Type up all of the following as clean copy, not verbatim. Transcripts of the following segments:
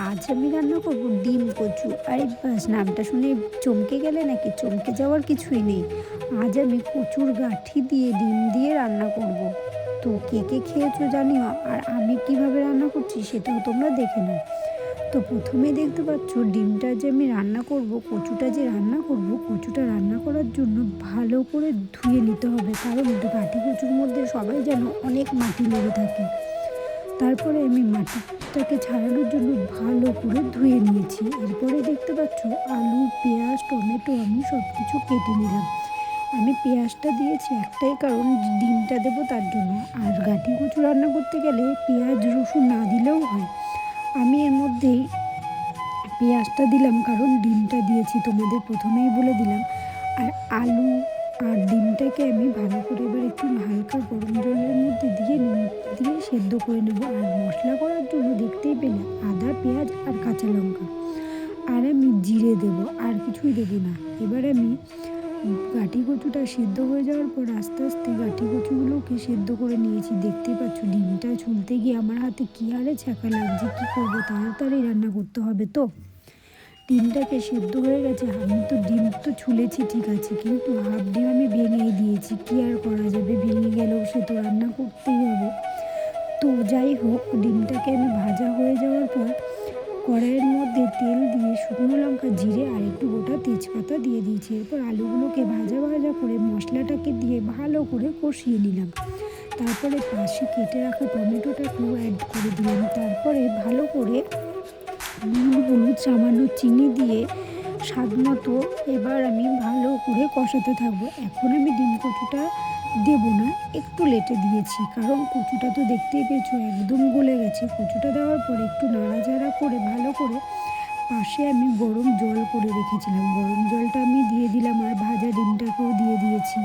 আজ আমি রান্না করব ডিম কচু। আরে বাস, নামটা শুনে চমকে গেলে নাকি? চমকে যাওয়ার কিছুই নেই। আজ আমি কচুর গাঁঠি দিয়ে ডিম দিয়ে রান্না করব। তো কে কে খেয়েছো জানিও, আর আমি কিভাবে রান্না করছি সেটাও তোমরা দেখে নাও। তো প্রথমেই দেখতে পাচ্ছ ডিমটা যে আমি রান্না করব, কচুটা যে রান্না করব, কচুটা রান্না করার জন্য ভালো করে ধুয়ে নিতে হবে, কারণ গাঁঠি কচুর মধ্যে সবাই যেন অনেক মাটি লেগে থাকে। তারপরে আমি মাটিটাকে ছাড়ানোর জন্য ভালো করে ধুয়ে নিয়েছি। এরপরে দেখতে পাচ্ছ আলু, পেঁয়াজ, টমেটো আমি সব কিছু কেটে নিলাম। আমি পেঁয়াজটা দিয়েছি একটাই কারণ, ডিমটা দেবো তার জন্য। আর গাঁঠি কচু রান্না করতে গেলে পেঁয়াজ রসুন না দিলেও হয়। আমি এর মধ্যেই পেঁয়াজটা দিলাম কারণ ডিমটা দিয়েছি, তোমাদের প্রথমেই বলে দিলাম। আর আলু আর ডিমটাকে আমি ভালো করে এবার একটু হালকা গরম জলের মধ্যে দিয়ে নুন দিয়ে সেদ্ধ করে নেব। আর মশলা করার জন্য দেখতেই পেলে আদা, পেঁয়াজ আর কাঁচা লঙ্কা, আর আমি জিরে দেবো, আর কিছুই দেবো না। এবার আমি গাঁঠি কচুটা সেদ্ধ হয়ে যাওয়ার পর আস্তে আস্তে গাঁঠি কচুগুলোকে সেদ্ধ করে নিয়েছি। দেখতেই পাচ্ছ ডিমটা ছুলতে গিয়ে আমার হাতে কী হারে ছ্যাঁকা লাগছে। কী করবো, তাড়াতাড়ি রান্না করতে হবে। তো ডিমটাকে সেদ্ধ হয়ে গেছে। আমি তো ডিম তো ছুলেছি ঠিক আছে, কিন্তু হাফ ডিম আমি ভেঙেই দিয়েছি। কী আর করা যাবে, ভেঙে গেলেও সে তো রান্না করতেই হবে। তো যাই হোক, ডিমটাকে আমি ভাজা হয়ে যাওয়ার পর কড়াইয়ের মধ্যে তেল দিয়ে শুকনো লঙ্কা, জিরে আর একটু গোটা তেজপাতা দিয়ে দিয়েছি। এরপর আলুগুলোকে ভাজা ভাজা করে মশলাটাকে দিয়ে ভালো করে কষিয়ে নিলাম। তারপরে পাশে কেটে রাখা টমেটোটাকেও অ্যাড করে দিলাম। তারপরে ভালো করে নুন, হলুদ, সামান্য চিনি দিয়ে স্বাদ মতো এবার আমি ভালো করে কষাতে থাকবো। এখন আমি ডিম কচুটা দেবো না, একটু লেটে দিয়েছি, কারণ কচুটা তো দেখতেই পেয়েছো একদম গলে গেছে। কচুটা দেওয়ার পরে একটু নাড়াচাড়া করে ভালো করে পাশে আমি গরম জল করে রেখেছিলাম, গরম জলটা আমি দিয়ে দিলাম। আর ভাজা ডিমটাকেও দিয়ে দিয়েছি।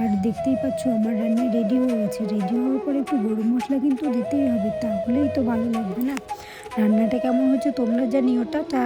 আর দেখতেই পাচ্ছ আমার রান্না রেডি হয়ে গেছে। রেডি হওয়ার পরে একটু গরম মশলা কিন্তু দিতেই হবে, তাহলেই তো ভালো লাগবে না। রান্নাটা কেমন হচ্ছে তোমরা জানিও। টাটা।